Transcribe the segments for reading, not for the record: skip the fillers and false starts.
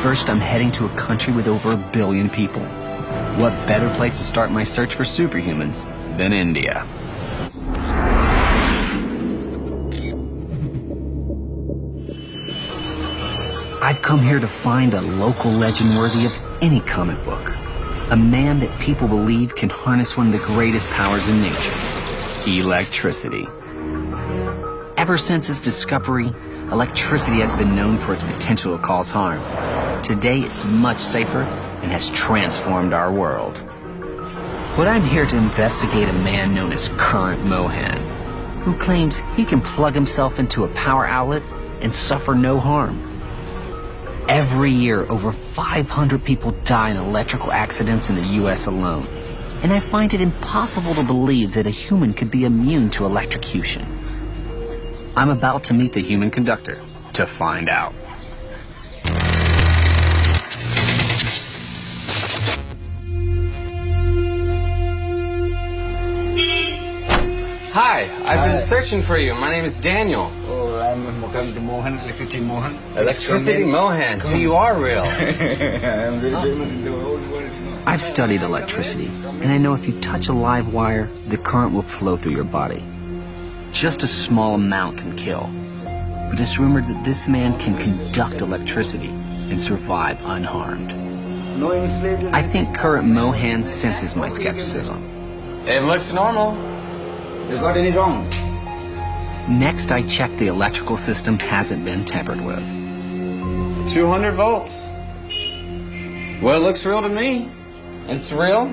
First, I'm heading to a country with over 1 billion people. What better place to start my search for superhumans than India? I've come here to find a local legend worthy of any comic book. A man that people believe can harness one of the greatest powers in nature, electricity. Ever since its discovery, electricity has been known for its potential to cause harm. Today, it's much safer and has transformed our world. But I'm here to investigate a man known as Current Mohan, who claims he can plug himself into a power outlet and suffer no harm. Every year, over 500 people die in electrical accidents in the U.S. alone. And I find it impossible to believe that a human could be immune to electrocution. I'm about to meet the human conductor to find out. Hi, I've been searching for you. My name is Daniel. Oh, I'm Mohan, Electricity Mohan. Electricity Mohan, so you are real. I'm very famous in the whole world. I've studied electricity, and I know if you touch a live wire, the current will flow through your body. Just a small amount can kill. But it's rumored that this man can conduct electricity and survive unharmed. I think Current Mohan senses my skepticism. It looks normal. You got any wrong? Next, I check the electrical system hasn't been tampered with. 200 volts. Well, it looks real to me. It's real.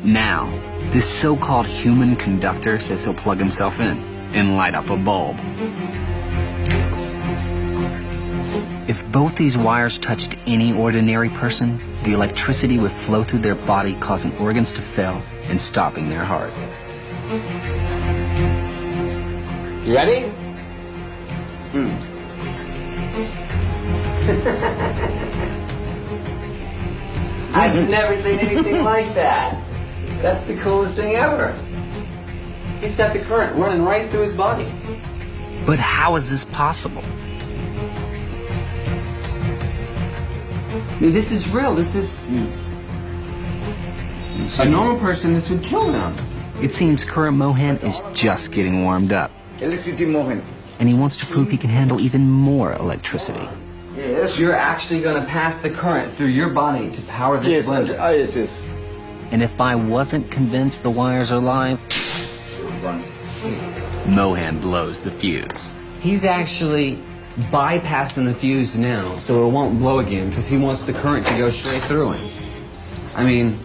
Now, this so-called human conductor says he'll plug himself in and light up a bulb. If both these wires touched any ordinary person, the electricity would flow through their body, causing organs to fail and stopping their heart. You ready? I've never seen anything like that. That's the coolest thing ever. He's got the current running right through his body. But how is this possible? I mean, this is real. This is... A normal person, this would kill them. It seems Current Mohan is just getting warmed up. Electricity Mohan. And he wants to prove he can handle even more electricity. Yes. You're actually going to pass the current through your body to power this blender. Yes. And if I wasn't convinced the wires are live, Mohan blows the fuse. He's actually bypassing the fuse now, so it won't blow again, because he wants the current to go straight through him. I mean,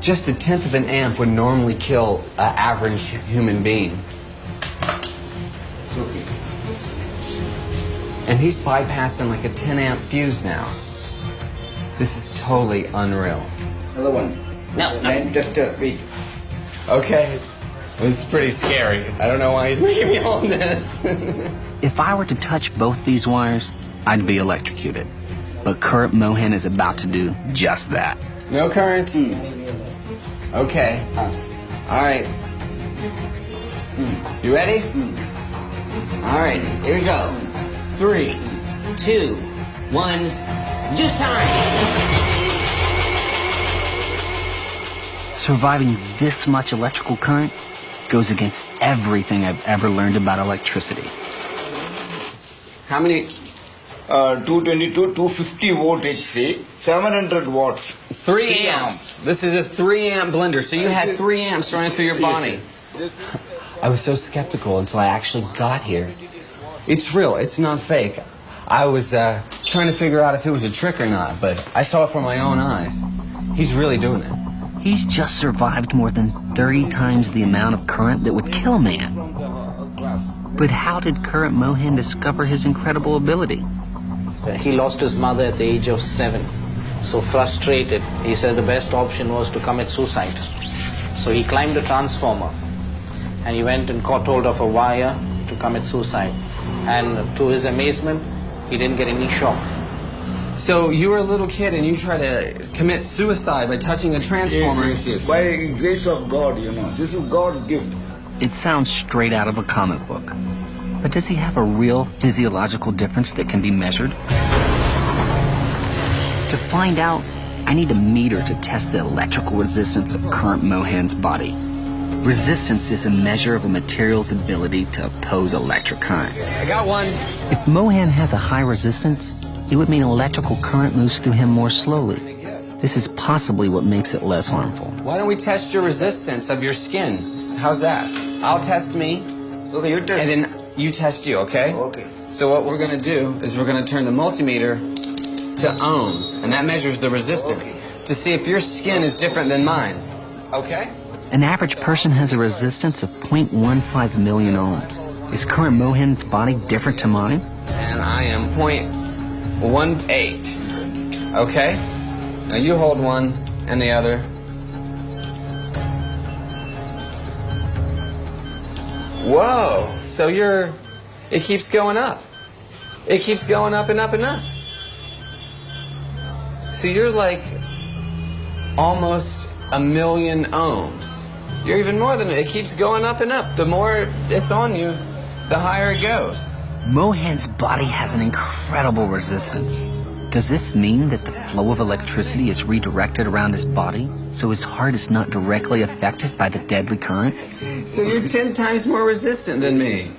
just 1/10 of an amp would normally kill an average human being. Okay. And he's bypassing like a 10 amp fuse now. This is totally unreal. Another one. No. And just wait. Okay. This is pretty scary. I don't know why he's making me hold this. If I were to touch both these wires, I'd be electrocuted. But Current Mohan is about to do just that. No current. Okay. All right. You ready? All right, here we go. 3, 2, 1, juice time! Surviving this much electrical current goes against everything I've ever learned about electricity. How many? 222, 250 volt HC, 700 watts. 3 amps. This is a 3 amp blender, so you had 3 amps running through your body. I was so skeptical until I actually got here. It's real, it's not fake. I was trying to figure out if it was a trick or not, but I saw it from my own eyes. He's really doing it. He's just survived more than 30 times the amount of current that would kill a man. But how did Current Mohan discover his incredible ability? He lost his mother at the age of 7. So frustrated, he said the best option was to commit suicide. So he climbed a transformer and he went and caught hold of a wire to commit suicide. And to his amazement, he didn't get any shock. So you were a little kid and you tried to commit suicide by touching a transformer. Yes. By grace of God, you know. This is God's gift. It sounds straight out of a comic book. But does he have a real physiological difference that can be measured? To find out, I need a meter to test the electrical resistance of current Mohan's body. Resistance is a measure of a material's ability to oppose electric current. I got one. If Mohan has a high resistance, it would mean electrical current moves through him more slowly. This is possibly what makes it less harmful. Why don't we test your resistance of your skin? How's that? I'll test me, Okay, you test. and then you test you, okay? Okay. So what we're gonna do is we're gonna turn the multimeter to ohms, and that measures the resistance to see if your skin is different than mine, okay? An average person has a resistance of 0.15 million ohms. Is current Mohan's body different to mine? And I am 0.18, okay? Now you hold one and the other. Whoa, so it keeps going up. It keeps going up and up and up. So you're like almost 1 million ohms. You're even more than it keeps going up and up. The more it's on you, the higher it goes. Mohan's body has an incredible resistance. Does this mean that the flow of electricity is redirected around his body, so his heart is not directly affected by the deadly current? So you're 10 times more resistant than me.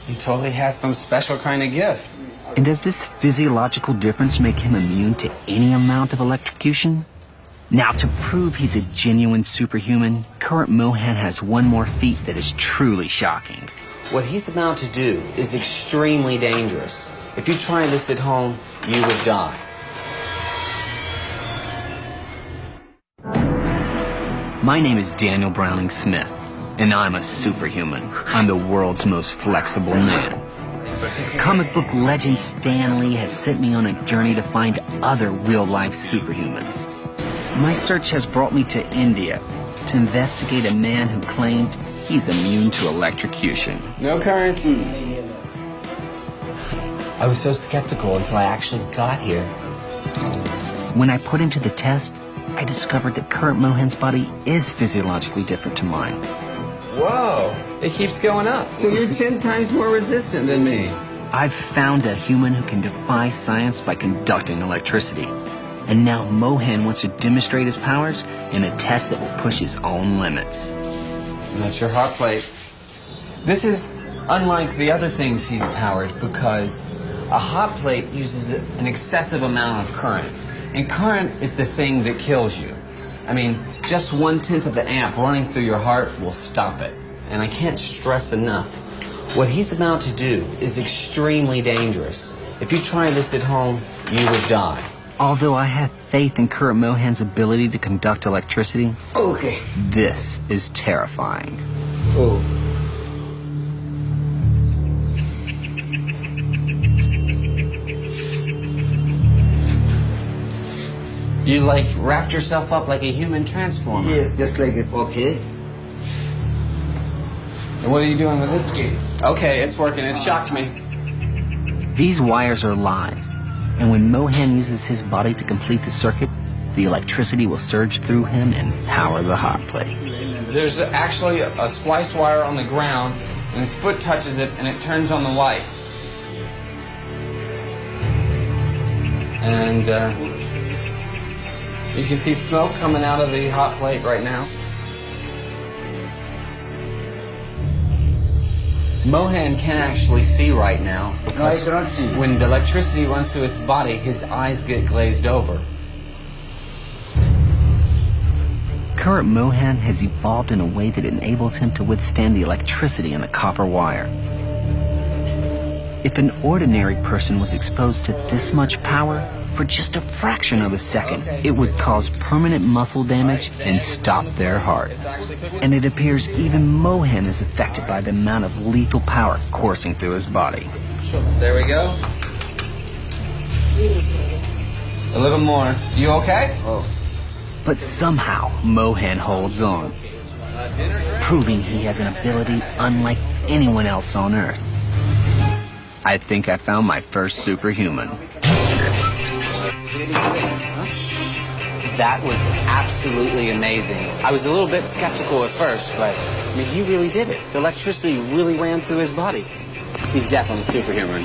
He totally has some special kind of gift. And does this physiological difference make him immune to any amount of electrocution? Now, to prove he's a genuine superhuman, current Mohan has one more feat that is truly shocking. What he's about to do is extremely dangerous. If you try this at home, you would die. My name is Daniel Browning Smith, and I'm a superhuman. I'm the world's most flexible man. Comic book legend Stan Lee has sent me on a journey to find other real-life superhumans. My search has brought me to India to investigate a man who claimed he's immune to electrocution. No current. I was so skeptical until I actually got here. When I put him to the test, I discovered that current Mohan's body is physiologically different to mine. Whoa, it keeps going up. So you're 10 times more resistant than me. I've found a human who can defy science by conducting electricity. And now Mohan wants to demonstrate his powers in a test that will push his own limits. And that's your hot plate. This is unlike the other things he's powered because a hot plate uses an excessive amount of current. And current is the thing that kills you. I mean, just 1/10 of the amp running through your heart will stop it. And I can't stress enough, what he's about to do is extremely dangerous. If you try this at home, you would die. Although I have faith in current Mohan's ability to conduct electricity, Okay. this is terrifying. Oh. You like wrapped yourself up like a human transformer. Yeah, just like it. Okay. And what are you doing with this key? Okay, it's working. It shocked me. These wires are live, and when Mohan uses his body to complete the circuit, the electricity will surge through him and power the hot plate. There's actually a spliced wire on the ground, and his foot touches it, and it turns on the light. And you can see smoke coming out of the hot plate right now. Mohan can't actually see right now because No, I cannot see. when the electricity runs through his body, his eyes get glazed over. Current Mohan has evolved in a way that enables him to withstand the electricity in the copper wire. If an ordinary person was exposed to this much power, for just a fraction of a second, it would cause permanent muscle damage and stop their heart. And it appears even Mohan is affected by the amount of lethal power coursing through his body. There we go. A little more. You okay? Oh. But somehow, Mohan holds on, proving he has an ability unlike anyone else on Earth. I think I found my first superhuman. That was absolutely amazing. I was a little bit skeptical at first, but I mean, he really did it. The electricity really ran through his body. He's definitely superhuman.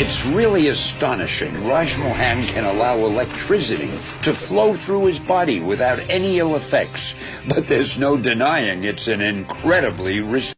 It's really astonishing. Raj Mohan can allow electricity to flow through his body without any ill effects. But there's no denying it's an incredibly risky